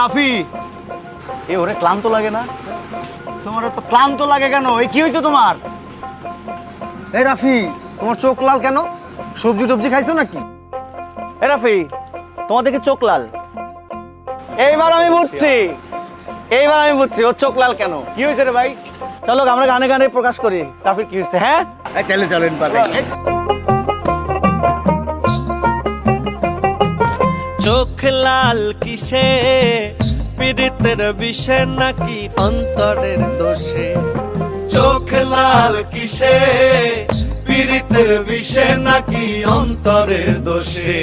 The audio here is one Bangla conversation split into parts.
রাফি, এ ওরে ক্লান্ত লাগে না? তোমার তো ক্লান্ত লাগে কেন? এই কি হয়েছে তোমার? এই রাফি, তোমার চোখ লাল কেন? সবজি টবজি খাইছো নাকি? এ রাফি, তোমার দেখে চোখ লাল। এইবার আমি বুঝছি, ওর চোখ লাল কেন। কি হয়েছে রে ভাই? চলো আমরা গানে গানে প্রকাশ করি রাফির কি হয়েছে। হ্যাঁ চলেন চোখ লাল কিসে, পীড়িতের বিষে নাকি অন্তরের দোষে? চোখ লাল কিসে, পীড়িতের বিষে নাকি অন্তরের দোষে?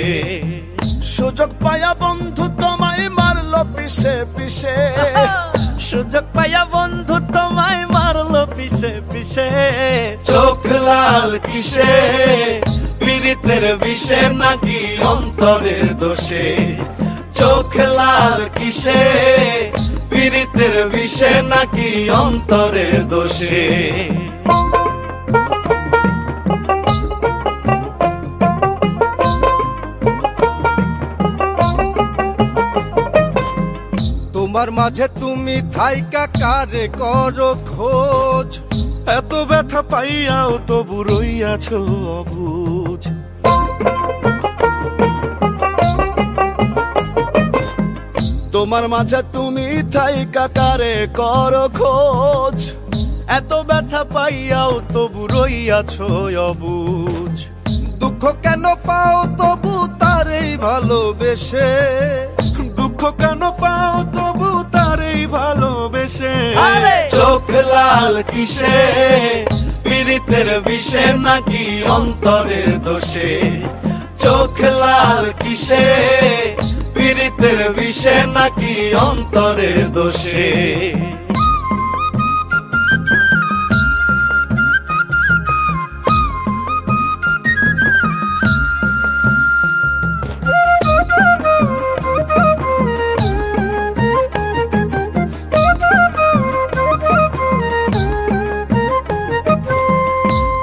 সুযোগ পায়া বন্ধু তোমায় মারলো পিছে পিছে, সুযোগ পাইয়া বন্ধু তোমায় মারলো পিছে পিছে। চোখ লাল কিসে, পীড়িতের বিষে নাকি অন্তরের দোষে? চোখ লাল কিসে, পীড়িতের বিষে নাকি অন্তরের দোষে? তোমার মাঝে তুমি থাইকা কারে করো খোঁজ, এত ব্যথা পাইয়াও তবু রইয়াছ অবুঝ। তোমার মাঝে তুমি থাইকা কারে করো খোঁজ, এত ব্যথা পাইয়াও তবু রইয়াছ অবুঝ। দুঃখ কেন পাও তবু তারেই ভালোবেসে, দুঃখ কেন পাও তবু তারেই ভালোবেসে? আরে! চোখ লাল কিসে, পীড়িতের বিষে নাকি অন্তরের দোষে? চোখ লাল কিসে, পীড়িতের বিষে নাকি অন্তরের দোষে?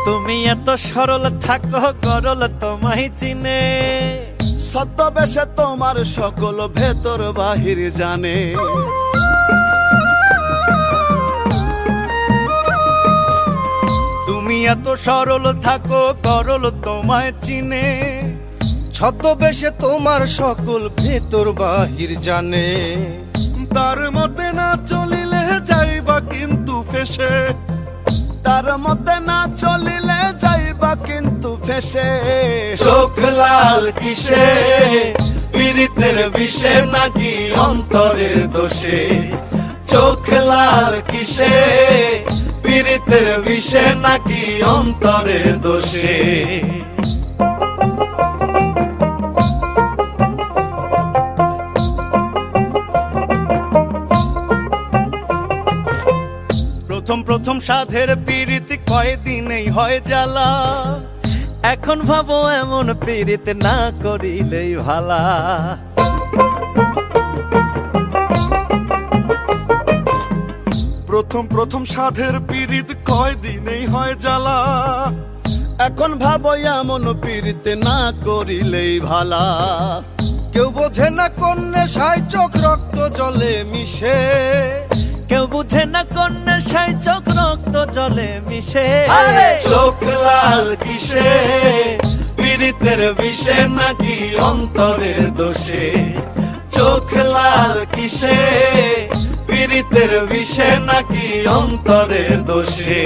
তুমি এত সরল থাকো গরল তোমায় চিনে, ছদ্মবেশে তোমার সকল ভেতর বাহির জানে। তুমি এত সরল থাকো গরল তোমায় চিনে, ছদ্মবেশে তোমার সকল ভেতর বাহির জানে। তার মতে না চলিলে যাইবা কিন্তু ফেসে, তার মতে না চলিলে যাইবা কিন্তু ফেসে। চোখ লাল কিসে, পীড়িতের বিষে নাকি অন্তরের দোষে? চোখ লাল কিসে, পীড়িতের বিষে নাকি অন্তরের দোষে? প্রথম প্রথম সাধের পীড়িত কয়দিনেই হয় জ্বালা, এখন ভাবো এমন পীড়িত না করিলেই ভালা। প্রথম প্রথম সাধের পীড়িত কয়দিনেই হয় জ্বালা, এখন ভাবো এমন পীড়িত না করিলেই ভালা। কেউ বোঝে না কোন নেশায় চোখ রক্ত জলে মিশে, কেউ বুঝে না কোন নেশায় চোখ রক্ত জলে মিশে। চোখ লাল কিসে, পীড়িতের বিষে নাকি অন্তরের দোষে? চোখ লাল কিসে, পীড়িতের বিষে নাকি অন্তরের দোষে?